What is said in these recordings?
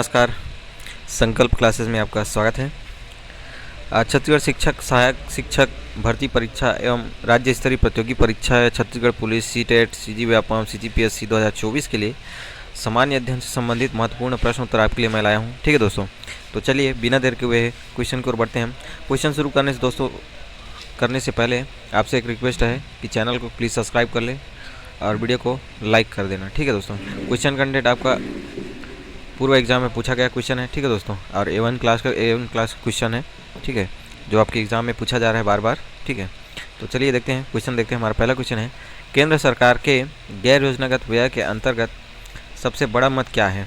नमस्कार। संकल्प क्लासेस में आपका स्वागत है। छत्तीसगढ़ शिक्षक सहायक शिक्षक भर्ती परीक्षा एवं राज्य स्तरीय प्रतियोगी परीक्षा Chhattisgarh police CTET CG Vyapam CGPSC 2024 के लिए सामान्य अध्ययन से संबंधित महत्वपूर्ण प्रश्न उत्तर आपके लिए मैं लाया हूँ। ठीक है दोस्तों, तो चलिए बिना देर के हुए क्वेश्चन की ओर बढ़ते हैं। क्वेश्चन शुरू करने से पहले आपसे एक रिक्वेस्ट है कि चैनल को प्लीज़ सब्सक्राइब कर लें और वीडियो को लाइक कर देना। ठीक है दोस्तों, क्वेश्चन कंटेंट आपका पूर्व एग्जाम में पूछा गया क्वेश्चन है। ठीक है दोस्तों, और A1 क्लास क्वेश्चन है। ठीक है, जो आपके एग्ज़ाम में पूछा जा रहा है बार बार। ठीक है, तो चलिए देखते हैं क्वेश्चन। देखते हैं, हमारा पहला क्वेश्चन है, केंद्र सरकार के गैर योजनागत व्यय के अंतर्गत सबसे बड़ा मद क्या है?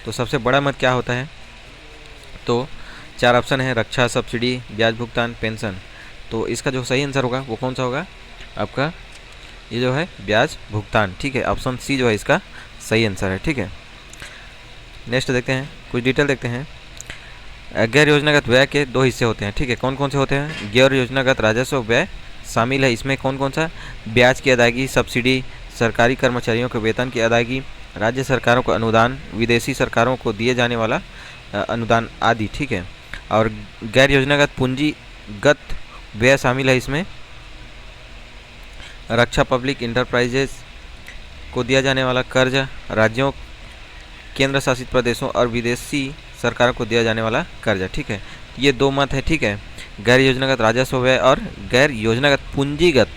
तो सबसे बड़ा मद क्या होता है? तो 4 ऑप्शन है, रक्षा, सब्सिडी, ब्याज भुगतान, पेंशन। तो इसका जो सही आंसर होगा वो कौन सा होगा? आपका ये जो है ब्याज भुगतान। ठीक है, ऑप्शन सी जो है इसका सही आंसर है। ठीक है, नेक्स्ट देखते हैं, कुछ डिटेल देखते हैं। गैर योजनागत व्यय के 2 हिस्से होते हैं। ठीक है, कौन कौन से होते हैं? गैर योजनागत राजस्व व्यय शामिल है। इसमें कौन कौन सा? ब्याज की अदायगी, सब्सिडी, सरकारी कर्मचारियों के वेतन की अदायगी, राज्य सरकारों को अनुदान, विदेशी सरकारों को दिए जाने वाला अनुदान आदि। ठीक है, और गैर योजनागत पूंजीगत व्यय शामिल है। इसमें रक्षा, पब्लिक इंटरप्राइजेज को दिया जाने वाला कर्ज, राज्यों, केंद्र शासित प्रदेशों और विदेशी सरकारों को दिया जाने वाला कर्ज। ठीक है, ये 2 मत है। ठीक है, गैर योजनागत राजस्व व्यय और गैर योजनागत पूंजीगत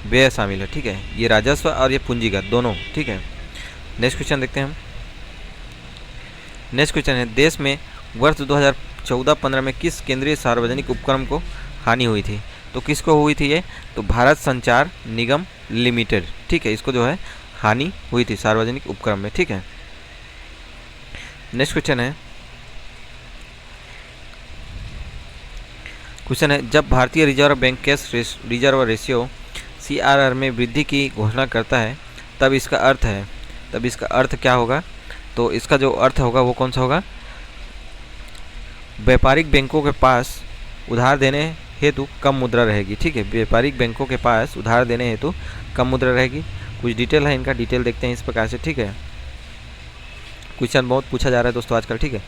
व्यय शामिल है। ठीक है, ये राजस्व और ये पूंजीगत दोनों। ठीक है, नेक्स्ट क्वेश्चन देखते हैं हम। नेक्स्ट क्वेश्चन है, देश में वर्ष 2014-15 में किस केंद्रीय सार्वजनिक उपक्रम को हानि हुई थी? तो किसको हुई थी ये? तो भारत संचार निगम लिमिटेड। ठीक है, इसको जो है हानि हुई थी सार्वजनिक उपक्रम में। ठीक है, नेक्स्ट क्वेश्चन है, जब भारतीय reserve bank cash reserve ratio CRR में वृद्धि की घोषणा करता है तब इसका अर्थ क्या होगा? तो इसका जो अर्थ होगा वो कौन सा होगा? व्यापारिक बैंकों के पास उधार देने हेतु कम मुद्रा रहेगी। ठीक है, व्यापारिक बैंकों के पास उधार देने हेतु कम मुद्रा रहेगी। कुछ डिटेल है इनका, डिटेल देखते हैं इस प्रकार से। ठीक है, क्वेश्चन बहुत पूछा जा रहा है दोस्तों आजकल। ठीक है,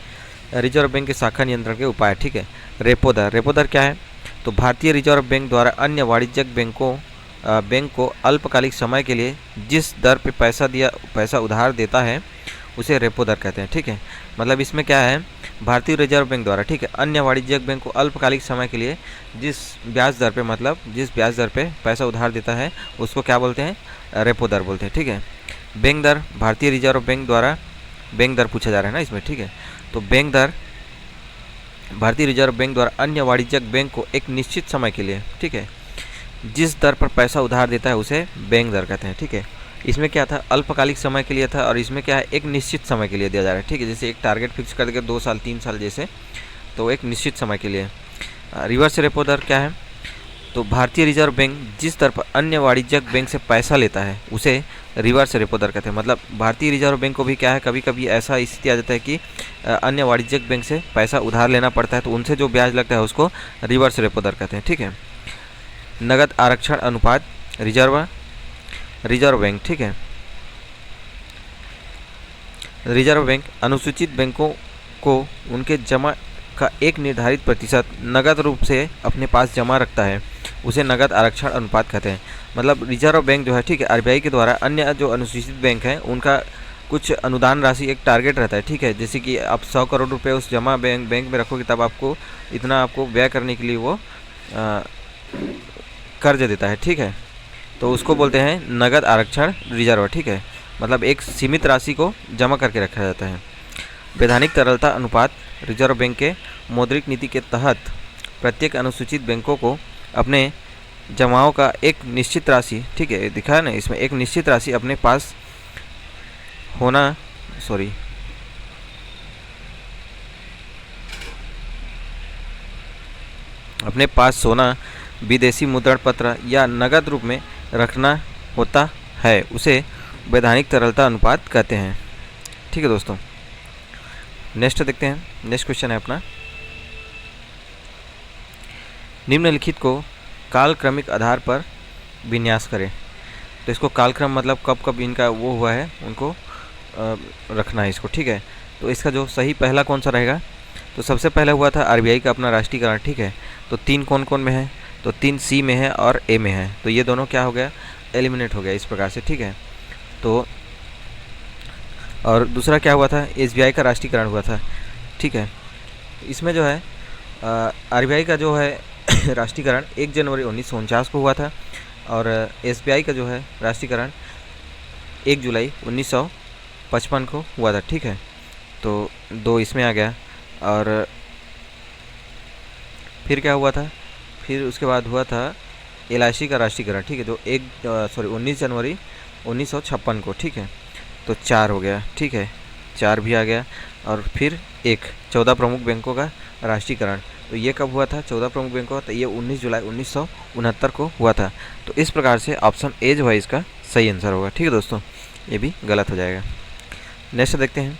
रिजर्व बैंक के शाखा नियंत्रण के उपाय। ठीक है, रेपो दर क्या है? तो भारतीय रिजर्व बैंक द्वारा अन्य वाणिज्यिक बैंक को अल्पकालिक समय के लिए जिस दर पे पैसा उधार देता है उसे रेपो दर कहते हैं। ठीक है, मतलब इसमें क्या है, भारतीय रिजर्व बैंक द्वारा, ठीक है, अन्य वाणिज्यिक बैंक को अल्पकालिक समय के लिए जिस ब्याज दर पे पैसा उधार देता है उसको क्या बोलते हैं? रेपो दर बोलते हैं। ठीक है, बैंक दर, भारतीय रिजर्व बैंक द्वारा बैंक दर पूछा जा रहा है ना इसमें। ठीक है, तो बैंक दर भारतीय रिजर्व बैंक द्वारा अन्य वाणिज्यिक बैंक को एक निश्चित समय के लिए, ठीक है, जिस दर पर पैसा उधार देता है उसे बैंक दर कहते हैं। ठीक है, इसमें क्या था, अल्पकालिक समय के लिए था, और इसमें क्या है, एक निश्चित समय के लिए दिया जा रहा है। ठीक है, जैसे एक टारगेट फिक्स कर देगा 2 साल 3 साल जैसे, तो एक निश्चित समय के लिए। रिवर्स रेपो दर क्या है? तो भारतीय रिजर्व बैंक जिस दर पर अन्य वाणिज्यिक बैंक से पैसा लेता है उसे रिवर्स रेपो दर कहते हैं। मतलब भारतीय रिजर्व बैंक को भी क्या है, कभी कभी ऐसा स्थिति आ जाता है कि अन्य वाणिज्यिक बैंक से पैसा उधार लेना पड़ता है, तो उनसे जो ब्याज लगता है उसको रिवर्स रेपो दर कहते हैं। ठीक है, नगद आरक्षण अनुपात रिजर्व बैंक। ठीक है, रिजर्व बैंक अनुसूचित बैंकों को उनके जमा का एक निर्धारित प्रतिशत नगद रूप से अपने पास जमा रखता है, उसे नगद आरक्षण अनुपात कहते हैं। मतलब रिजर्व बैंक जो है, ठीक है, RBI के द्वारा अन्य जो अनुसूचित बैंक हैं उनका कुछ अनुदान राशि, एक टारगेट रहता है। ठीक है, जैसे कि आप 100 करोड़ रुपए उस जमा बैंक में रखोगे तब आपको इतना व्यय करने के लिए वो कर्ज देता है। ठीक है, तो उसको बोलते हैं नगद आरक्षण रिजर्व। ठीक है, मतलब एक सीमित राशि को जमा करके रखा जाता है। वैधानिक तरलता अनुपात रिजर्व बैंक के मौद्रिक नीति के तहत प्रत्येक अनुसूचित बैंकों को अपने जमाओं का एक निश्चित राशि, ठीक है, दिखा है ना इसमें, एक निश्चित राशि अपने पास सोना, विदेशी मुद्रण पत्र या नगद रूप में रखना होता है, उसे वैधानिक तरलता अनुपात कहते हैं। ठीक है दोस्तों, नेक्स्ट देखते हैं। नेक्स्ट क्वेश्चन है अपना, निम्नलिखित को कालक्रमिक आधार पर विन्यास करें। तो इसको कालक्रम मतलब कब कब इनका वो हुआ है उनको रखना है इसको। ठीक है, तो इसका जो सही पहला कौन सा रहेगा, तो सबसे पहले हुआ था आरबीआई का अपना राष्ट्रीयकरण, ठीक है। तो 3 कौन कौन में है, तो 3 सी में है और ए में है, तो ये दोनों क्या हो गया, एलिमिनेट हो गया इस प्रकार से, ठीक है। तो और दूसरा क्या हुआ था, एसबीआई का राष्ट्रीयकरण हुआ था, ठीक है। इसमें जो है आरबीआई का जो है राष्ट्रीयकरण 1 जनवरी 1949 को हुआ था और एसबीआई का जो है राष्ट्रीयकरण 1 जुलाई 1955 को हुआ था, ठीक है। तो 2 इसमें आ गया। और फिर क्या हुआ था, फिर उसके बाद हुआ था एलआईसी का राष्ट्रीयकरण, ठीक है, जो 19 जनवरी 1956 को, ठीक है। तो 4 हो गया, ठीक है, 4 भी आ गया। और फिर 14 प्रमुख बैंकों का राष्ट्रीयकरण, तो ये कब हुआ था, 14 प्रमुख बैंकों का, तो ये 19 जुलाई 1969 को हुआ था। तो इस प्रकार से ऑप्शन ए जो है इसका सही आंसर होगा, ठीक है दोस्तों, ये भी गलत हो जाएगा। नेक्स्ट देखते हैं,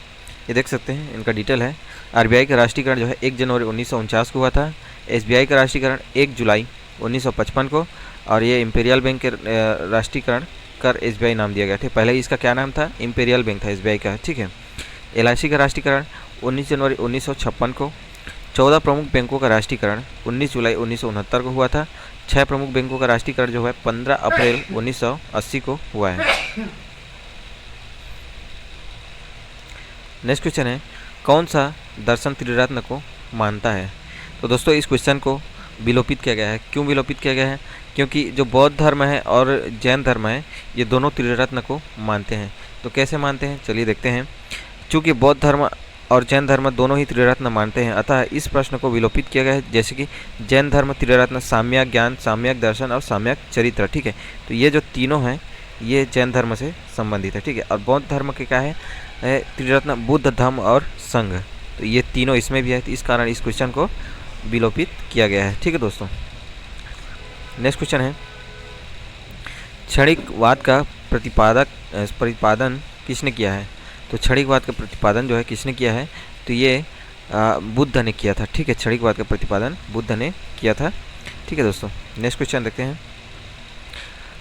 ये देख सकते हैं इनका डिटेल है। आरबीआई का राष्ट्रीयकरण जो है 1 जनवरी 1949 को हुआ था। एसबीआई का राष्ट्रीयकरण 1 जुलाई 1955 को, और ये इंपीरियल बैंक के राष्ट्रीयकरण कर एसबीआई नाम दिया गया था। पहले इसका क्या नाम था, इंपीरियल बैंक था एसबीआई का, ठीक है। एलआईसी का राष्ट्रीयकरण 19 जनवरी 1956 को। 14 प्रमुख बैंकों का राष्ट्रीयकरण 19 जुलाई 1969 को हुआ था। 6 प्रमुख बैंकों का राष्ट्रीयकरण जो है 15 अप्रैल 1980 को हुआ है। नेक्स्ट क्वेश्चन है, कौन सा दर्शन त्रिरत्न को मानता है। तो दोस्तों इस क्वेश्चन को विलोपित किया गया है। क्यों विलोपित किया गया है, क्योंकि जो बौद्ध धर्म है और जैन धर्म है ये दोनों त्रिरत्न को मानते हैं। तो कैसे मानते हैं, चलिए देखते हैं। चूँकि बौद्ध धर्म और जैन धर्म दोनों ही त्रिरत्न मानते हैं, अतः इस प्रश्न को विलोपित किया गया है। जैसे कि जैन धर्म त्रिरत्न साम्यक ज्ञान, साम्यक दर्शन और साम्यक चरित्र, ठीक है। तो ये जो तीनों हैं ये जैन धर्म से संबंधित है, ठीक है। और बौद्ध धर्म के क्या है त्रिरत्न, बुद्ध, धम्म और संघ, तो ये तीनों इसमें भी है। तो इस कारण इस क्वेश्चन को विलोपित किया गया है, ठीक है दोस्तों। नेक्स्ट क्वेश्चन है, क्षणिकवाद का प्रतिपादन किसने किया है। तो क्षणिकवाद का प्रतिपादन जो है किसने किया है, तो ये बुद्ध ने किया था, ठीक है। क्षणिकवाद का प्रतिपादन बुद्ध ने किया था, ठीक है दोस्तों। नेक्स्ट क्वेश्चन देखते हैं,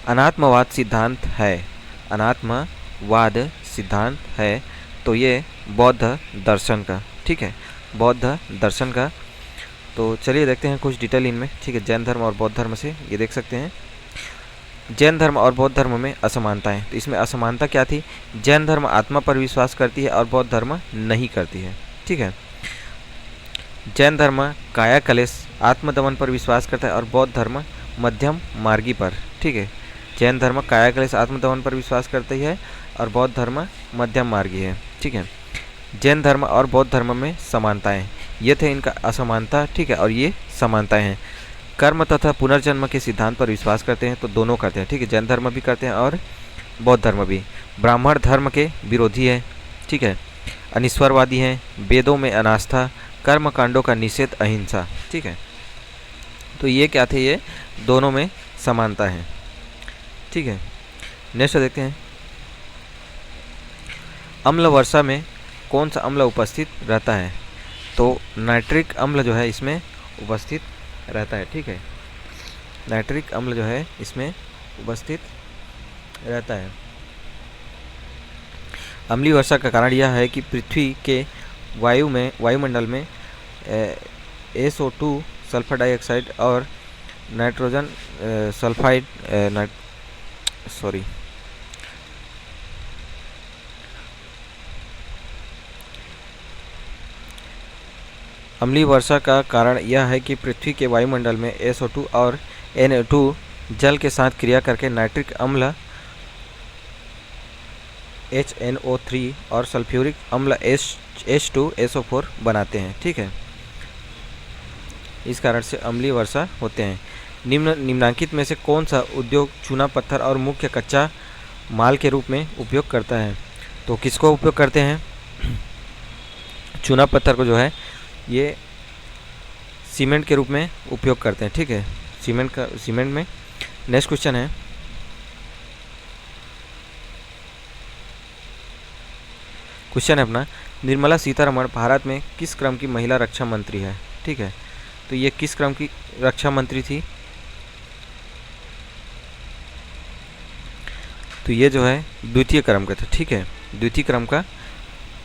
अनात्मवाद सिद्धांत है, अनात्मवाद सिद्धांत है, तो ये बौद्ध दर्शन का, ठीक है, बौद्ध दर्शन का। तो चलिए देखते हैं कुछ डिटेल इनमें, ठीक है। जैन धर्म और बौद्ध धर्म से ये देख सकते हैं, जैन धर्म और बौद्ध धर्म में असमानताएं। तो इसमें असमानता क्या थी, जैन धर्म आत्मा पर विश्वास करती है और बौद्ध धर्म नहीं करती है, ठीक है। जैन धर्म काया कलेश आत्मदमन पर विश्वास करता है और बौद्ध धर्म मध्यम मार्गी पर, ठीक है। जैन धर्म काया कलेश आत्मदमन पर विश्वास करती है और बौद्ध धर्म मध्यम मार्गी है, ठीक है। जैन धर्म और बौद्ध धर्म में समानताएं, ये थे इनका असमानता, ठीक है। और ये समानताएं हैं। कर्म तथा पुनर्जन्म के सिद्धांत पर विश्वास करते हैं, तो दोनों करते हैं, ठीक है। जैन धर्म भी करते हैं और बौद्ध धर्म भी। ब्राह्मण धर्म के विरोधी है, ठीक है। अनिश्वरवादी हैं, वेदों में अनास्था, कर्म कांडों का निषेध, अहिंसा, ठीक है। तो ये क्या थे, ये दोनों में समानता है, ठीक है। नेक्स्ट देखते हैं, अम्ल वर्षा में कौन सा अम्ल उपस्थित रहता है। तो नाइट्रिक अम्ल जो है इसमें उपस्थित रहता है, ठीक है। नाइट्रिक अम्ल जो है इसमें उपस्थित रहता है। अम्लीय वर्षा का कारण यह है कि पृथ्वी के वायुमंडल में SO2 सल्फर डाइऑक्साइड और नाइट्रोजन सल्फाइड अम्लीय वर्षा का कारण यह है कि पृथ्वी के वायुमंडल में SO2 और Na2 जल के साथ क्रिया करके नाइट्रिक अम्ल HNO3 और सल्फ्यूरिक अम्ल H2SO4 बनाते हैं, ठीक है। इस कारण से अम्लीय वर्षा होते हैं। निम्नांकित में से कौन सा उद्योग चूना पत्थर और मुख्य कच्चा माल के रूप में उपयोग करता है। तो किसको उपयोग करते हैं, चूना पत्थर को जो है ये सीमेंट के रूप में उपयोग करते हैं, ठीक है, सीमेंट में। नेक्स्ट क्वेश्चन है, अपना निर्मला सीतारमण भारत में किस क्रम की महिला रक्षा मंत्री है, ठीक है। तो ये किस क्रम की रक्षा मंत्री थी, तो ये जो है द्वितीय क्रम का था, ठीक है, द्वितीय क्रम का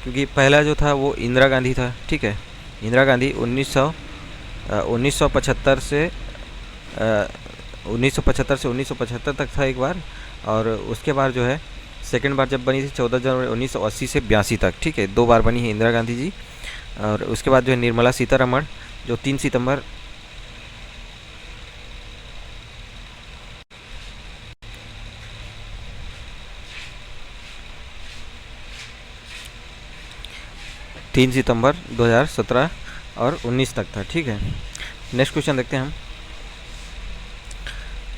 क्योंकि पहला जो था वो इंदिरा गांधी था, ठीक है। इंदिरा गांधी 1975 से 1975 तक था एक बार, और उसके बाद जो है सेकंड बार जब बनी थी 14 जनवरी 1980 से 82 तक, ठीक है, 2 बार बनी है इंदिरा गांधी जी। और उसके बाद जो है निर्मला सीतारमण जो 3 सितंबर 2017 और 19 तक था, ठीक है। नेक्स्ट क्वेश्चन देखते हैं हम।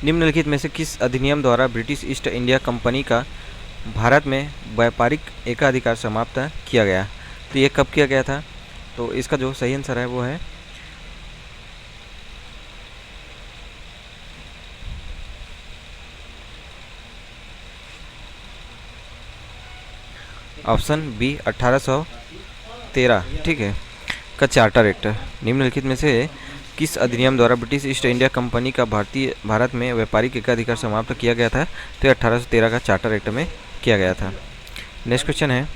निम्नलिखित में से किस अधिनियम द्वारा ब्रिटिश ईस्ट इंडिया कंपनी का भारत में व्यापारिक एकाधिकार समाप्त किया गया? तो ये कब किया गया था? तो इसका जो सही आंसर है वो है ऑप्शन बी 1813, ठीक है, का चार्टर एक्ट। निम्नलिखित में से किस अधिनियम द्वारा ब्रिटिश ईस्ट इंडिया कंपनी का भारत में व्यापारिक एकाधिकार समाप्त किया गया था? तो 1813 का चार्टर एक्ट में किया गया था। नेक्स्ट क्वेश्चन है,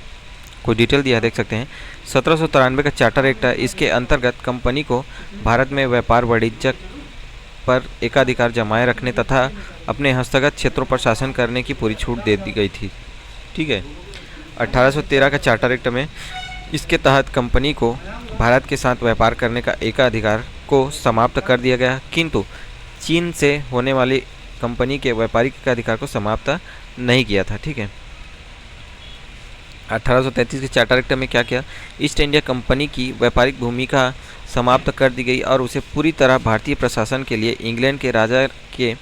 कोई डिटेल दिया है, देख सकते हैं। 1793 का चार्टर एक्ट है, इसके अंतर्गत कंपनी को भारत में व्यापार वाणिज्य पर एकाधिकार जमाए रखने तथा अपने हस्तगत क्षेत्रों पर शासन करने की पूरी छूट दे दी गई थी, ठीक है। 1813 का चार्टर एक्ट में इसके तहत कंपनी को भारत के साथ व्यापार करने का एकाधिकार को समाप्त कर दिया गया, किंतु चीन से होने वाली कंपनी के व्यापारिक एकाधिकार को समाप्त नहीं किया था, ठीक है। 1833 के चार्टर एक्ट में क्या किया? ईस्ट इंडिया कंपनी की व्यापारिक भूमिका समाप्त कर दी गई और उसे पूरी तरह भारतीय प्रशासन के लिए इंग्लैंड के राजा के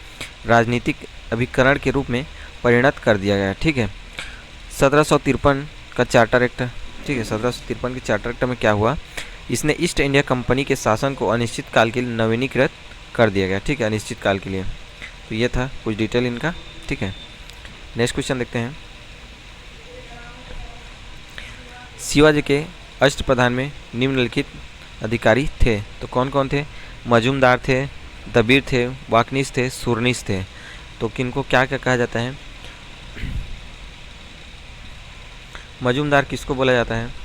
राजनीतिक अभिकरण के रूप में परिणत कर दिया गया, ठीक है। 1753 का चार्टर एक्ट, ठीक है, 1753 के चार्टर एक्ट में क्या हुआ? इसने ईस्ट इंडिया कंपनी के शासन को अनिश्चित काल के लिए नवीनीकृत कर दिया गया, ठीक है, अनिश्चित काल के लिए। तो ये था कुछ डिटेल इनका, ठीक है। नेक्स्ट क्वेश्चन देखते हैं। शिवाजी के अष्टप्रधान में निम्नलिखित अधिकारी थे, तो कौन कौन थे? मजूमदार थे, दबीर थे, वाकनीस थे, सुरनीस थे। तो किनको क्या क्या कहा जाता है? मजूमदार किसको बोला जाता है?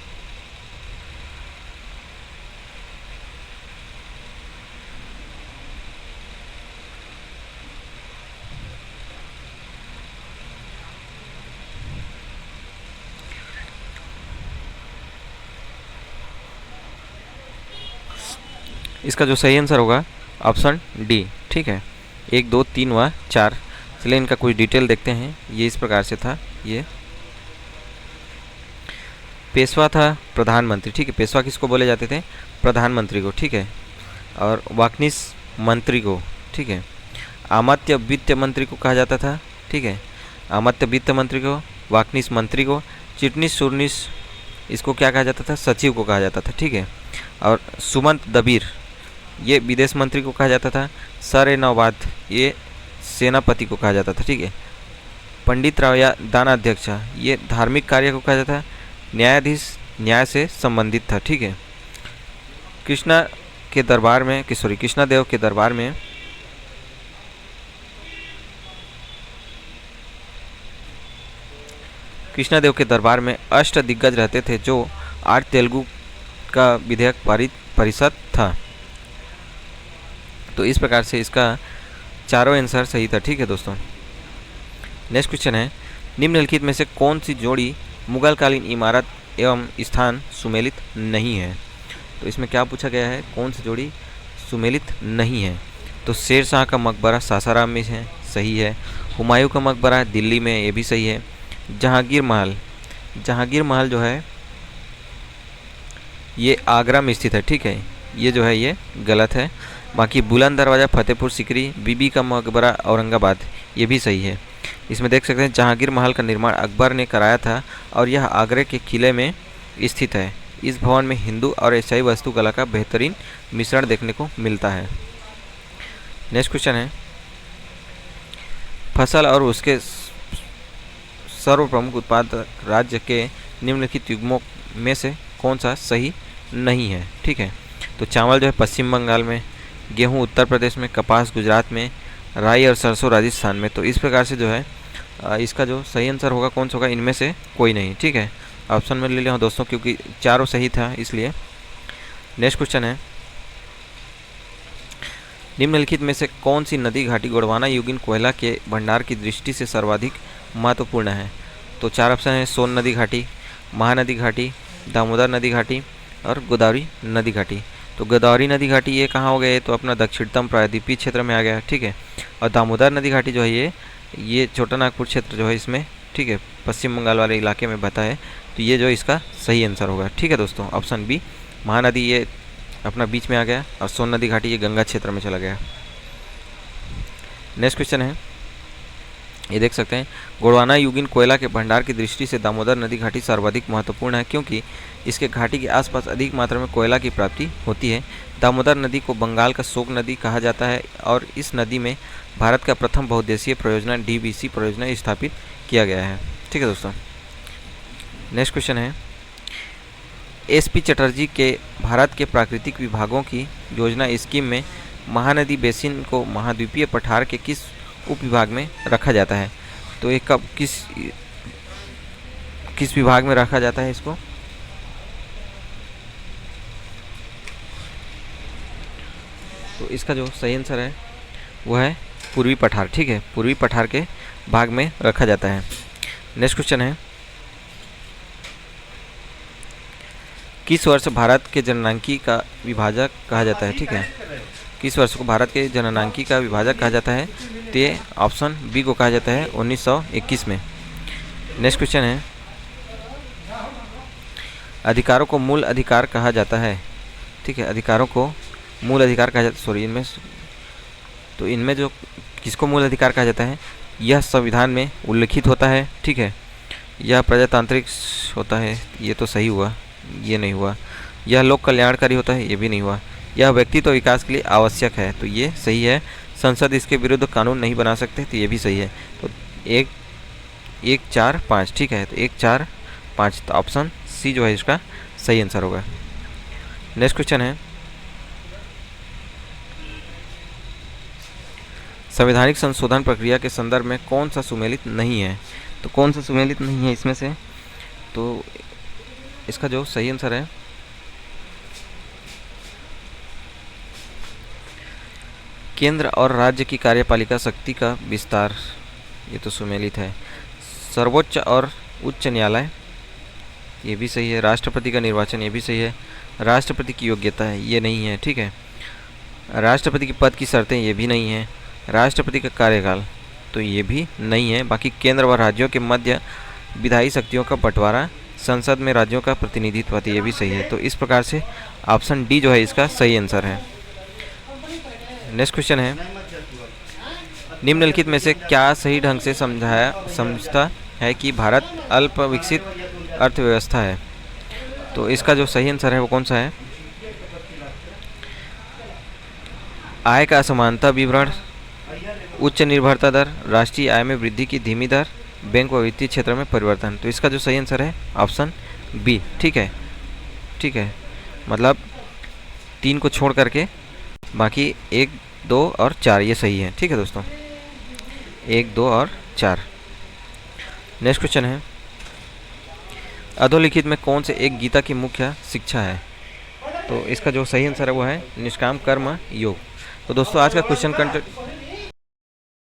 इसका जो सही आंसर होगा ऑप्शन डी, ठीक है, 1 2 3 व 4। चलिए इनका कुछ डिटेल देखते हैं। ये इस प्रकार से था। ये पेशवा था प्रधानमंत्री, ठीक है, पेशवा किसको बोले जाते थे? प्रधानमंत्री को, ठीक है। और वाकनीस मंत्री को, ठीक है। आमात्य वित्त मंत्री को कहा जाता था, ठीक है, आमात्य वित्त मंत्री को, वाकनीस मंत्री को। चिटनीस सुरनीस इसको क्या कहा जाता था? सचिव को कहा जाता था, ठीक है। और सुमंत दबीर ये विदेश मंत्री को कहा जाता था। सर ए नौबाद ये सेनापति को कहा जाता था, ठीक है। पंडित राव या दानाध्यक्ष ये धार्मिक कार्य को कहा जाता था। न्यायाधीश न्याय से संबंधित था, ठीक है। कृष्णा के दरबार में कृष्णादेव के दरबार में कृष्णादेव के दरबार में अष्ट दिग्गज रहते थे, जो 8 तेलुगु का विधेयक परिषद था। तो इस प्रकार से इसका चारों आंसर सही था, ठीक है दोस्तों। नेक्स्ट क्वेश्चन है, निम्नलिखित में से कौन सी जोड़ी मुगल कालीन इमारत एवं स्थान सुमेलित नहीं है? तो इसमें क्या पूछा गया है? कौन सी जोड़ी सुमेलित नहीं है? तो शेर शाह का मकबरा सासाराम में है, सही है। हुमायूं का मकबरा दिल्ली में, ये भी सही है। जहांगीर महल जो है ये आगरा में स्थित है, ठीक है, ये जो है ये गलत है। बाकी बुलंद दरवाज़ा फतेहपुर सिकरी, बीबी का मकबरा औरंगाबाद, ये भी सही है। इसमें देख सकते हैं जहांगीर महल का निर्माण अकबर ने कराया था और यह आगरे के किले में स्थित है। इस भवन में हिंदू और ईसाई वास्तुकला का बेहतरीन मिश्रण देखने को मिलता है। नेक्स्ट क्वेश्चन है, फसल और उसके सर्वप्रमुख उत्पादक राज्य के निम्नलिखित युग्मों में से कौन सा सही नहीं है? ठीक है, तो चावल जो है पश्चिम बंगाल में, गेहूं उत्तर प्रदेश में, कपास गुजरात में, राई और सरसों राजस्थान में। तो इस प्रकार से जो है इसका जो सही आंसर होगा कौन सा होगा? इनमें से कोई नहीं। ठीक है, ऑप्शन में ले लिया हूँ दोस्तों, क्योंकि चारों सही था इसलिए। नेक्स्ट क्वेश्चन है, निम्नलिखित में से कौन सी नदी घाटी गोंडवाना यूगिन कोयला के भंडार की दृष्टि से सर्वाधिक महत्वपूर्ण है? तो चार ऑप्शन है, सोन नदी घाटी, महानदी घाटी, दामोदर नदी घाटी और गोदावरी नदी घाटी। तो गोदावरी नदी घाटी ये कहाँ हो गया? तो अपना दक्षिणतम प्रायद्वीपीय क्षेत्र में आ गया, ठीक है। और दामोदर नदी घाटी जो है ये छोटा नागपुर क्षेत्र जो है इसमें, ठीक है, पश्चिम बंगाल वाले इलाके में बता है। तो ये जो इसका सही आंसर होगा, ठीक है दोस्तों, ऑप्शन बी। महानदी ये अपना बीच में आ गया और सोन नदी घाटी ये गंगा क्षेत्र में चला गया। नेक्स्ट क्वेश्चन है, ये देख सकते हैं, गोंडवाना यूगिन कोयला के भंडार की दृष्टि से दामोदर नदी घाटी सर्वाधिक महत्वपूर्ण है क्योंकि इसके घाटी के आसपास अधिक मात्रा में कोयला की प्राप्ति होती है। दामोदर नदी को बंगाल का शोक नदी कहा जाता है और इस नदी में भारत का प्रथम बहुउद्देशीय परियोजना DBC परियोजना स्थापित किया गया है, ठीक है दोस्तों। नेक्स्ट क्वेश्चन है, SP चटर्जी के भारत के प्राकृतिक विभागों की योजना स्कीम में महानदी बेसिन को महाद्वीपीय पठार के किस उप विभाग में रखा जाता है? तो ये कब किस विभाग में रखा जाता है इसको? तो इसका जो सही आंसर है वो है पूर्वी पठार, ठीक है, पूर्वी पठार के भाग में रखा जाता है। नेक्स्ट क्वेश्चन है, किस वर्ष भारत के जननांकी का विभाजक कहा जाता है? ठीक है, किस वर्ष को भारत के जननांकी का विभाजक कहा जाता है? तो ये ऑप्शन बी को कहा जाता है 1921 में। नेक्स्ट क्वेश्चन है, अधिकारों को मूल अधिकार कहा जाता है, ठीक है, अधिकारों को मूल अधिकार कहा जाता है, सॉरी इनमें जो किसको मूल अधिकार कहा जाता है? यह संविधान में उल्लिखित होता है, ठीक है, यह प्रजातांत्रिक होता है, ये तो सही हुआ, ये नहीं हुआ। यह लोक कल्याणकारी होता है, ये भी नहीं हुआ। यह व्यक्तित्व विकास के लिए आवश्यक है, तो ये सही है। संसद इसके विरुद्ध कानून नहीं बना सकते, तो ये भी सही है। तो 1 4 5, ठीक है, तो 1 4 5, तो ऑप्शन सी जो है इसका सही आंसर होगा। नेक्स्ट क्वेश्चन है, संवैधानिक संशोधन प्रक्रिया के संदर्भ में कौन सा सुमेलित नहीं है? तो कौन सा सुमेलित नहीं है इसमें से? तो इसका जो सही आंसर है केंद्र और राज्य की कार्यपालिका शक्ति का विस्तार, ये तो सुमेलित है। सर्वोच्च और उच्च न्यायालय, ये भी सही है। राष्ट्रपति का निर्वाचन, ये भी सही है। राष्ट्रपति की योग्यता है, ये नहीं है, ठीक है। राष्ट्रपति के पद की शर्तें, ये भी नहीं है। राष्ट्रपति का कार्यकाल, तो ये भी नहीं है। बाकी केंद्र व राज्यों के मध्य विधायी शक्तियों का बंटवारा, संसद में राज्यों का प्रतिनिधित्व होता है, ये भी सही है। तो इस प्रकार से ऑप्शन डी जो है इसका सही आंसर है। नेक्स्ट क्वेश्चन है, निम्नलिखित में से क्या सही ढंग से समझता है कि भारत अल्प विकसित अर्थव्यवस्था है? तो इसका जो सही आंसर है वो कौन सा है? आय का असमानता विवरण, उच्च निर्भरता दर, राष्ट्रीय आय में वृद्धि की धीमी दर, बैंक व वित्तीय क्षेत्र में परिवर्तन। तो इसका जो सही आंसर है ऑप्शन बी, ठीक है, ठीक है, मतलब 3 को छोड़ करके बाकी 1 2 और 4 ये सही है, ठीक है दोस्तों, 1 2 और 4। नेक्स्ट क्वेश्चन है, अधोलिखित में कौन से एक गीता की मुख्य शिक्षा है? तो इसका जो सही आंसर है वो है निष्काम कर्म योग। तो दोस्तों आज का क्वेश्चन कंटेंट